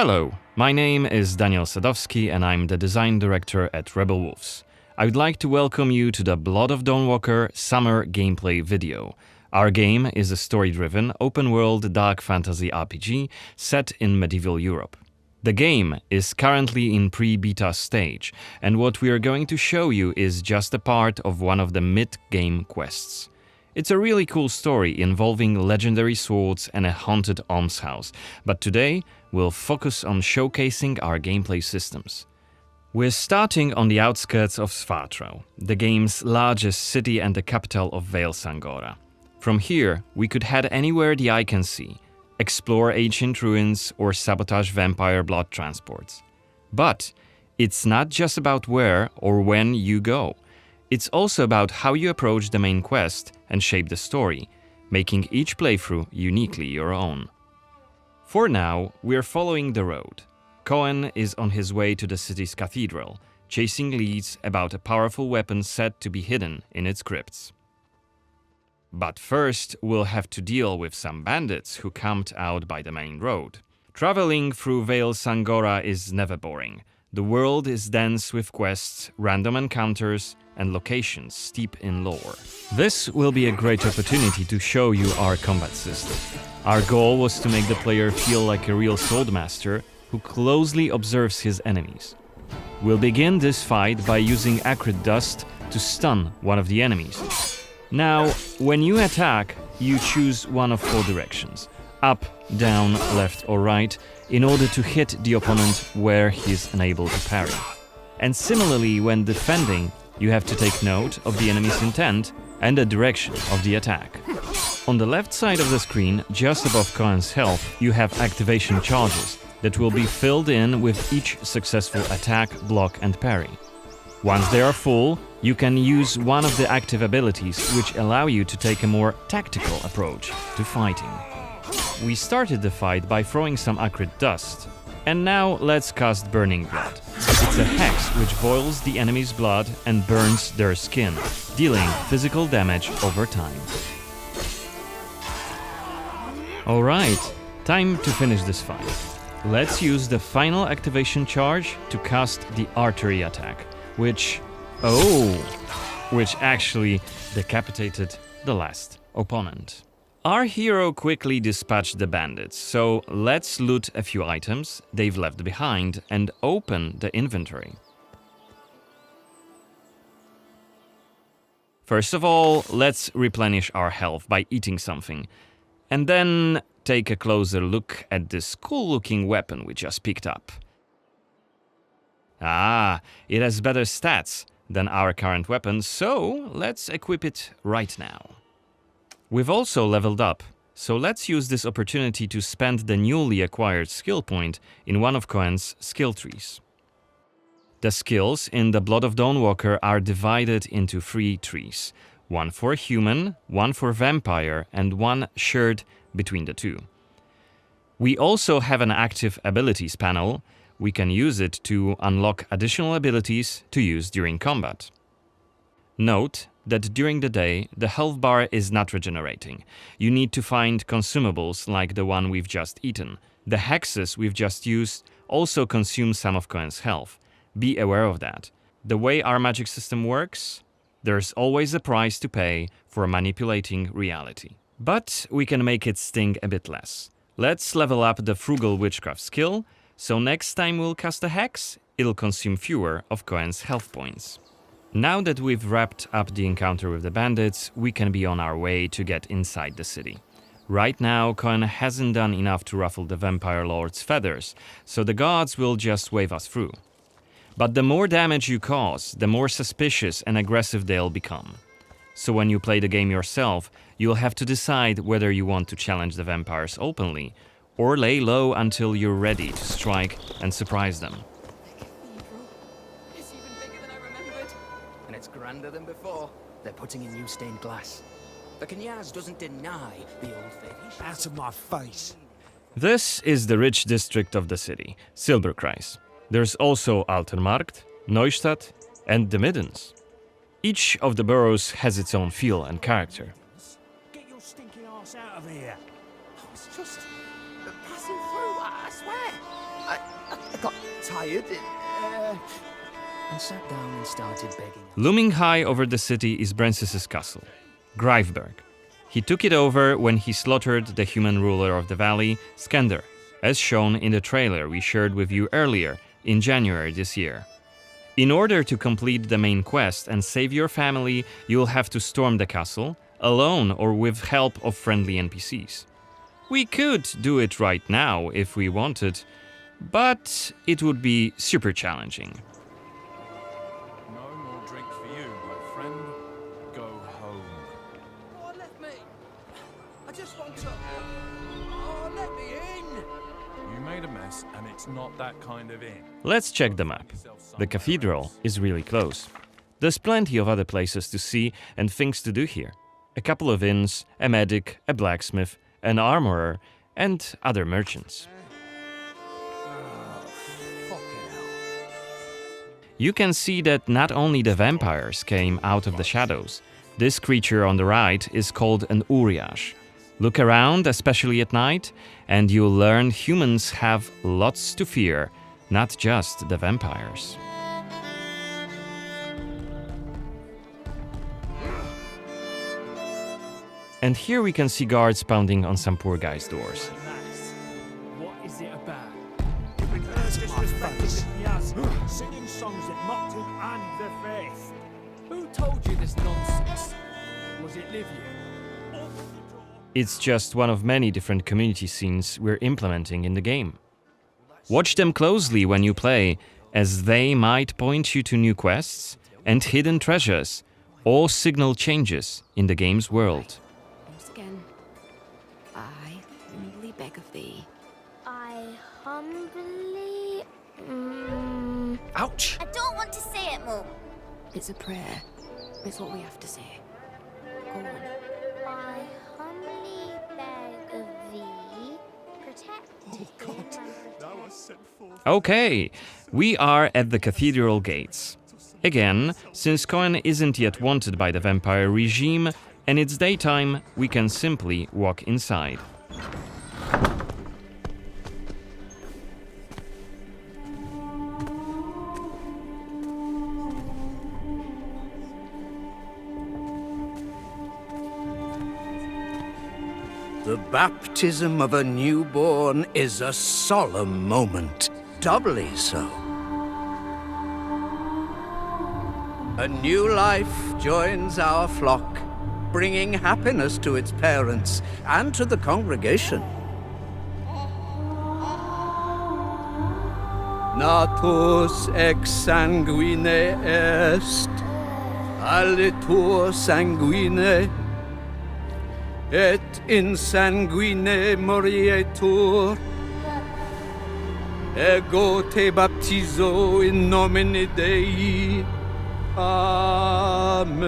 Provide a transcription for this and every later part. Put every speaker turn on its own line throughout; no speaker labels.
Hello, my name is Daniel Sadowski and I'm the design director at Rebel Wolves. I would like to welcome you to the Blood of Dawnwalker summer gameplay video. Our game is a story-driven, open-world dark fantasy RPG set in medieval Europe. The game is currently in pre-beta stage, and what we are going to show you is just a part of one of the mid-game quests. It's a really cool story involving legendary swords and a haunted almshouse, but today we'll focus on showcasing our gameplay systems. We're starting on the outskirts of Svartro, the game's largest city and the capital of Vale Sangora. From here, we could head anywhere the eye can see, explore ancient ruins or sabotage vampire blood transports. But it's not just about where or when you go. It's also about how you approach the main quest and shape the story, making each playthrough uniquely your own. For now, we're following the road. Cohen is on his way to the city's cathedral, chasing leads about a powerful weapon said to be hidden in its crypts. But first, we'll have to deal with some bandits who camped out by the main road. Traveling through Vale Sangora is never boring. The world is dense with quests, random encounters, and locations steep in lore. This will be a great opportunity to show you our combat system. Our goal was to make the player feel like a real swordmaster who closely observes his enemies. We'll begin this fight by using acrid dust to stun one of the enemies. Now, when you attack, you choose one of four directions: up, down, left or right, in order to hit the opponent where he's unable to parry. And similarly, when defending, you have to take note of the enemy's intent and the direction of the attack. On the left side of the screen, just above Cohen's health, you have activation charges that will be filled in with each successful attack, block and parry. Once they are full, you can use one of the active abilities which allow you to take a more tactical approach to fighting. We started the fight by throwing some acrid dust, and now let's cast Burning Blood. It's a hex which boils the enemy's blood and burns their skin, dealing physical damage over time. Alright, time to finish this fight. Let's use the final activation charge to cast the artery attack, which actually decapitated the last opponent. Our hero quickly dispatched the bandits, so let's loot a few items they've left behind and open the inventory. First of all, let's replenish our health by eating something, and then take a closer look at this cool-looking weapon we just picked up. Ah, it has better stats than our current weapon, so let's equip it right now. We've also leveled up, so let's use this opportunity to spend the newly acquired skill point in one of Cohen's skill trees. The skills in the Blood of Dawnwalker are divided into 3 trees, one for human, one for vampire, and one shared between the two. We also have an active abilities panel. We can use it to unlock additional abilities to use during combat. Note that during the day, the health bar is not regenerating. You need to find consumables like the one we've just eaten. The hexes we've just used also consume some of Cohen's health. Be aware of that. The way our magic system works, there's always a price to pay for manipulating reality. But we can make it sting a bit less. Let's level up the Frugal Witchcraft skill, so next time we'll cast a hex, it'll consume fewer of Cohen's health points. Now that we've wrapped up the encounter with the bandits, we can be on our way to get inside the city. Right now, Cohen hasn't done enough to ruffle the vampire lord's feathers, so the guards will just wave us through. But the more damage you cause, the more suspicious and aggressive they'll become. So when you play the game yourself, you'll have to decide whether you want to challenge the vampires openly, or lay low until you're ready to strike and surprise them.
It's even bigger than I remembered. And it's grander than before. They're putting in new stained glass. The Knyaz doesn't deny the old faith.
Out of my face.
This is the rich district of the city, Silberkreis. There's also Altermarkt, Neustadt, and the Middens. Each of the boroughs has its own feel and character.
Get your stinking ass out of here.
I was just passing through, I swear. I got tired and sat down and started begging.
Looming high over the city is Brancis's castle, Greifberg. He took it over when he slaughtered the human ruler of the valley, Skender, as shown in the trailer we shared with you earlier in January this year. In order to complete the main quest and save your family, you'll have to storm the castle, alone or with help of friendly NPCs. We could do it right now if we wanted, but it would be super challenging.
No more drink for you, my friend. Go home.
Oh, let me. I just want to. Oh, let me in.
You made a mess, and it's not that kind of inn.
Let's check the map. The cathedral is really close. There's plenty of other places to see and things to do here. A couple of inns, a medic, a blacksmith, an armorer, and other merchants. You can see that not only the vampires came out of the shadows. This creature on the right is called an Uriash. Look around, especially at night, and you'll learn humans have lots to fear, not just the vampires. And here we can see guards pounding on some poor guy's doors.
What is it about?
Singing songs that mocked him and the faith.
Who told you this nonsense? Was it Livia?
It's just one of many different community scenes we're implementing in the game. Watch them closely when you play, as they might point you to new quests and hidden treasures, or signal changes in the game's world.
Once again, I humbly beg of thee.
I humbly...
Ouch!
I don't want to say it, Mum.
It's a prayer. It's what we have to say. Go on.
I humbly beg of thee, protect me and protect.
Okay, we are at the cathedral gates. Again, since Cohen isn't yet wanted by the vampire regime, and it's daytime, we can simply walk inside.
The baptism of a newborn is a solemn moment, doubly so. A new life joins our flock, bringing happiness to its parents and to the congregation. Natus ex sanguine est, alitur sanguine, et in sanguine morietur. Ego te baptizo in nomine Dei. Amen.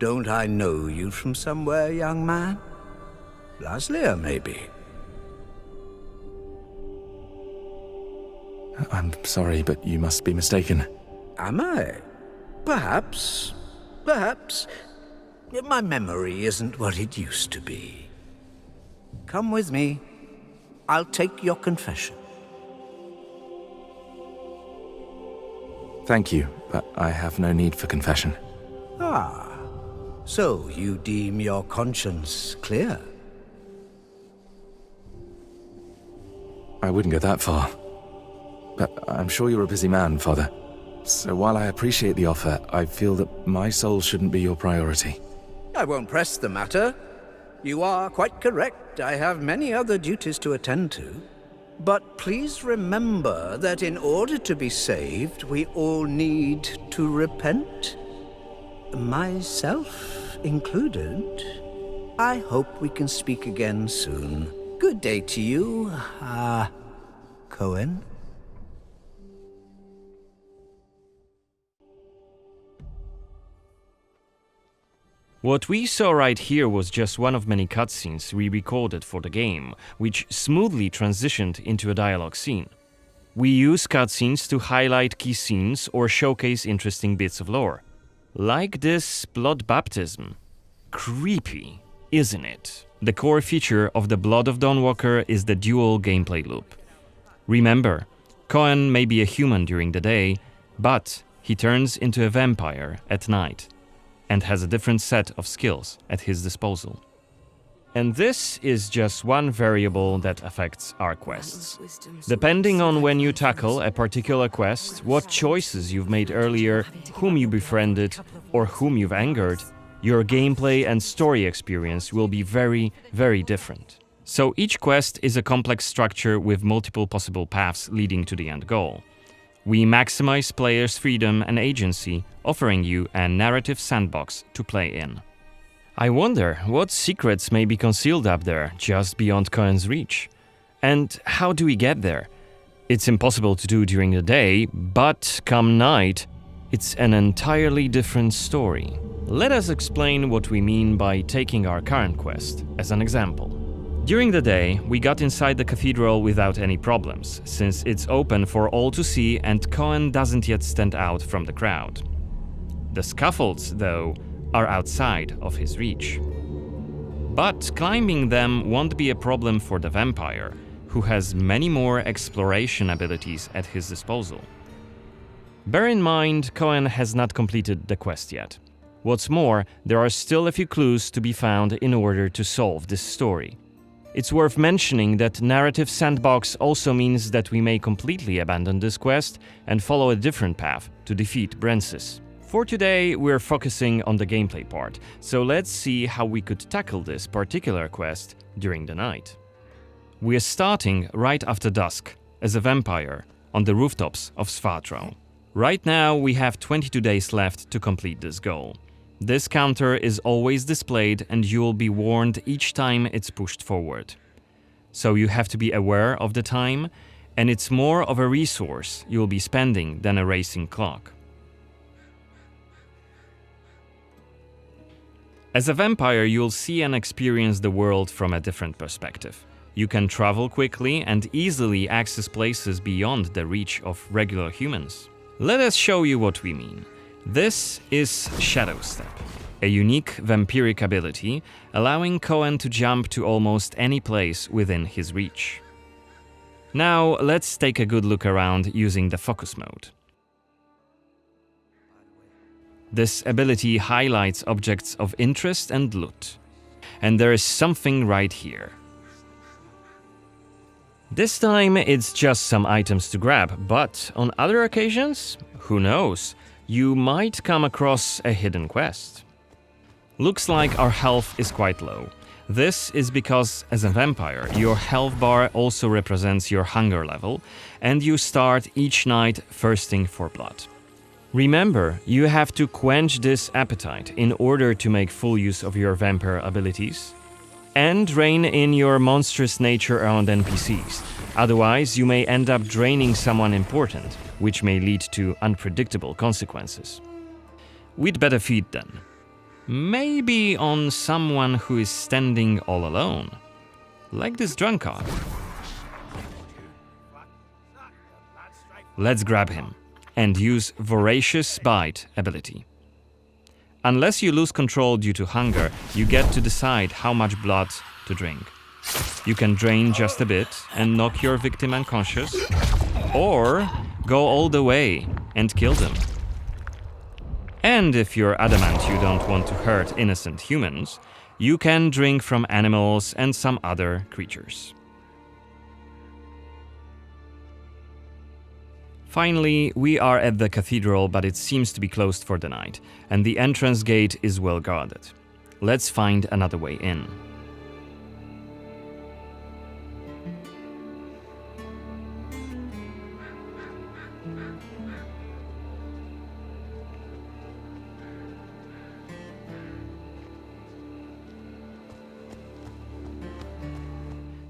Don't I know you from somewhere, young man? Laslia, maybe?
I'm sorry, but you must be mistaken.
Am I? Perhaps. Perhaps. My memory isn't what it used to be. Come with me. I'll take your confession.
Thank you, but I have no need for confession.
Ah. So you deem your conscience clear?
I wouldn't go that far. But I'm sure you're a busy man, Father. So while I appreciate the offer, I feel that my soul shouldn't be your priority.
I won't press the matter. You are quite correct. I have many other duties to attend to. But please remember that in order to be saved, we all need to repent. Myself included. I hope we can speak again soon. Good day to you, Cohen.
What we saw right here was just one of many cutscenes we recorded for the game, which smoothly transitioned into a dialogue scene. We use cutscenes to highlight key scenes or showcase interesting bits of lore. Like this blood baptism. Creepy, isn't it? The core feature of the Blood of Dawnwalker is the dual gameplay loop. Remember, Cohen may be a human during the day, but he turns into a vampire at night and has a different set of skills at his disposal. And this is just one variable that affects our quests. Depending on when you tackle a particular quest, what choices you've made earlier, whom you befriended, or whom you've angered, your gameplay and story experience will be very, very different. So each quest is a complex structure with multiple possible paths leading to the end goal. We maximize players' freedom and agency, offering you a narrative sandbox to play in. I wonder what secrets may be concealed up there, just beyond Cohen's reach. And how do we get there? It's impossible to do during the day, but come night, it's an entirely different story. Let us explain what we mean by taking our current quest as an example. During the day, we got inside the cathedral without any problems, since it's open for all to see and Cohen doesn't yet stand out from the crowd. The scaffolds, though, are outside of his reach. But climbing them won't be a problem for the vampire, who has many more exploration abilities at his disposal. Bear in mind, Cohen has not completed the quest yet. What's more, there are still a few clues to be found in order to solve this story. It's worth mentioning that narrative sandbox also means that we may completely abandon this quest and follow a different path to defeat Brensis. For today, we're focusing on the gameplay part, so let's see how we could tackle this particular quest during the night. We're starting right after dusk, as a vampire, on the rooftops of Svatro. Right now, we have 22 days left to complete this goal. This counter is always displayed and you'll be warned each time it's pushed forward. So you have to be aware of the time, and it's more of a resource you'll be spending than a racing clock. As a vampire, you'll see and experience the world from a different perspective. You can travel quickly and easily access places beyond the reach of regular humans. Let us show you what we mean. This is Shadow Step, a unique vampiric ability allowing Cohen to jump to almost any place within his reach. Now let's take a good look around using the focus mode. This ability highlights objects of interest and loot. And there is something right here. This time it's just some items to grab, but on other occasions, who knows, you might come across a hidden quest. Looks like our health is quite low. This is because, as a vampire, your health bar also represents your hunger level, and you start each night thirsting for blood. Remember, you have to quench this appetite in order to make full use of your vampire abilities, and rein in your monstrous nature around NPCs. Otherwise, you may end up draining someone important, which may lead to unpredictable consequences. We'd better feed then. Maybe on someone who is standing all alone. Like this drunkard. Let's grab him and use Voracious Bite ability. Unless you lose control due to hunger, you get to decide how much blood to drink. You can drain just a bit and knock your victim unconscious, or go all the way and kill them. And if you're adamant you don't want to hurt innocent humans, you can drink from animals and some other creatures. Finally, we are at the cathedral, but it seems to be closed for the night, and the entrance gate is well guarded. Let's find another way in.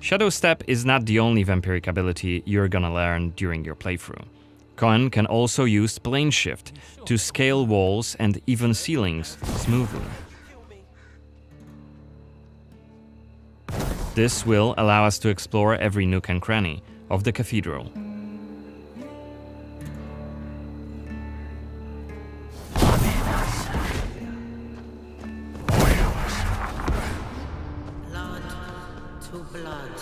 Shadow Step is not the only vampiric ability you're gonna learn during your playthrough. Cohen can also use Plane Shift to scale walls and even ceilings smoothly. This will allow us to explore every nook and cranny of the cathedral.
Blood to blood.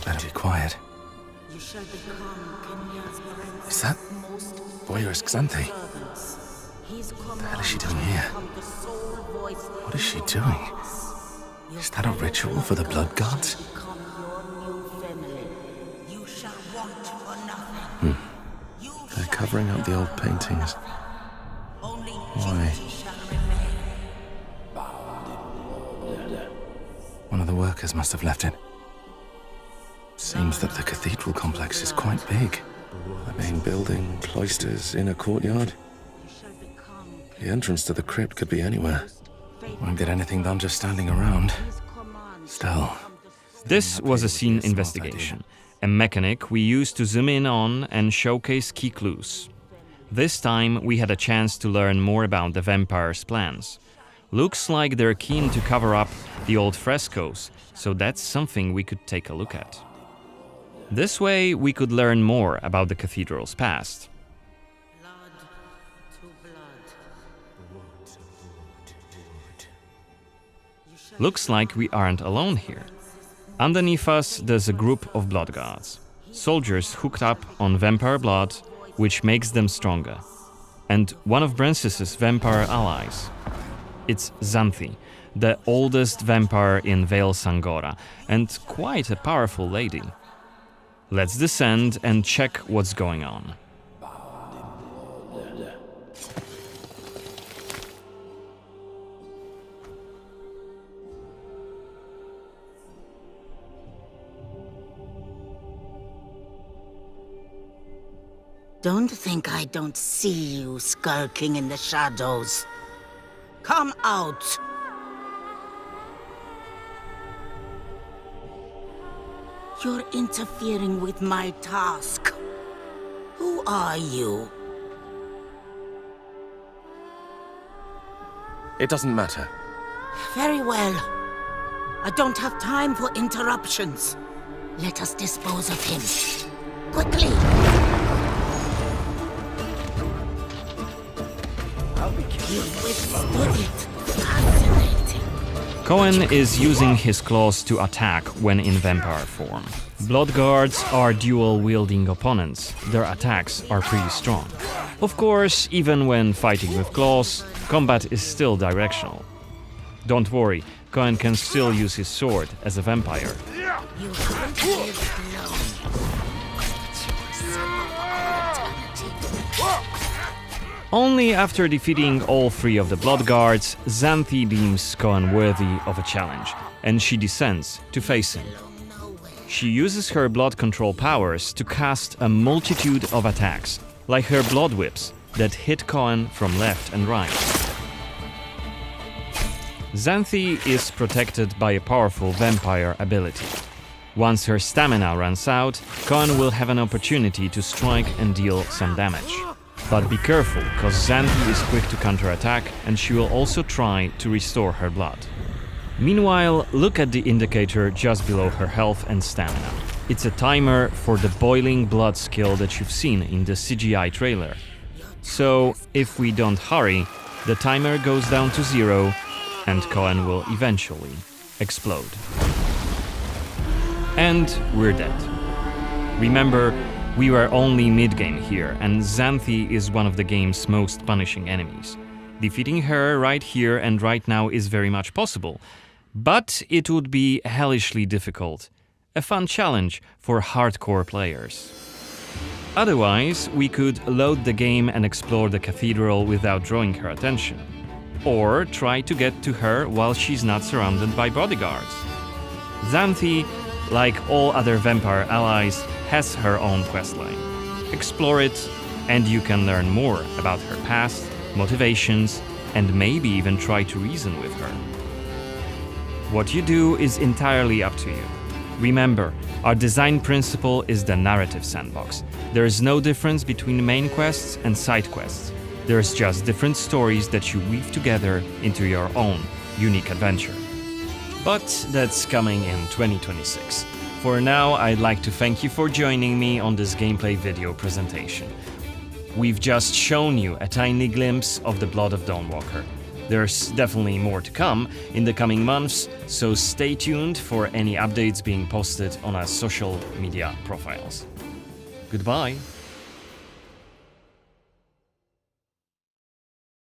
Better be quiet.
You shall become Kenya's princess.
Is that voyeurist Xanthi? What the hell is she doing here? What is she doing? Is that a ritual for the blood gods? They're covering up the old paintings. Why? One of the workers must have left it. Seems that the cathedral complex is quite big. The main building, cloisters, inner courtyard. The entrance to the crypt could be anywhere. Won't get anything done just standing around. Still.
This was a scene investigation, a mechanic we used to zoom in on and showcase key clues. This time we had a chance to learn more about the vampires' plans. Looks like they're keen to cover up the old frescoes, so that's something we could take a look at. This way we could learn more about the cathedral's past. Looks like we aren't alone here. Underneath us there's a group of blood guards, soldiers hooked up on vampire blood, which makes them stronger. And one of Brances's vampire allies. It's Xanthi, the oldest vampire in Vale Sangora, and quite a powerful lady. Let's descend and check what's going on.
Don't think I don't see you skulking in the shadows. Come out! You're interfering with my task. Who are you?
It doesn't matter.
Very well. I don't have time for interruptions. Let us dispose of him. Quickly! You've withstood it. Fascinating.
Cohen is using his claws to attack when in vampire form. Blood guards are dual-wielding opponents. Their attacks are pretty strong. Of course, even when fighting with claws, combat is still directional. Don't worry, Cohen can still use his sword as a vampire.
You haven't lived long.
Only after defeating all three of the blood guards, Xanthi deems Cohen worthy of a challenge, and she descends to face him. She uses her blood control powers to cast a multitude of attacks, like her blood whips that hit Cohen from left and right. Xanthi is protected by a powerful vampire ability. Once her stamina runs out, Cohen will have an opportunity to strike and deal some damage. But be careful, cause Xanthi is quick to counterattack and she will also try to restore her blood. Meanwhile, look at the indicator just below her health and stamina. It's a timer for the boiling blood skill that you've seen in the CGI trailer. So, if we don't hurry, the timer goes down to 0 and Cohen will eventually explode. And we're dead. Remember, we were only mid-game here, and Xanthi is one of the game's most punishing enemies. Defeating her right here and right now is very much possible, but it would be hellishly difficult. A fun challenge for hardcore players. Otherwise, we could load the game and explore the cathedral without drawing her attention. Or try to get to her while she's not surrounded by bodyguards. Xanthi, like all other vampire allies, has her own questline. Explore it, and you can learn more about her past, motivations, and maybe even try to reason with her. What you do is entirely up to you. Remember, our design principle is the narrative sandbox. There is no difference between main quests and side quests. There's just different stories that you weave together into your own unique adventure. but that's coming in 2026. For now, I'd like to thank you for joining me on this gameplay video presentation. We've just shown you a tiny glimpse of the Blood of Dawnwalker. There's definitely more to come in the coming months, so stay tuned for any updates being posted on our social media profiles. Goodbye!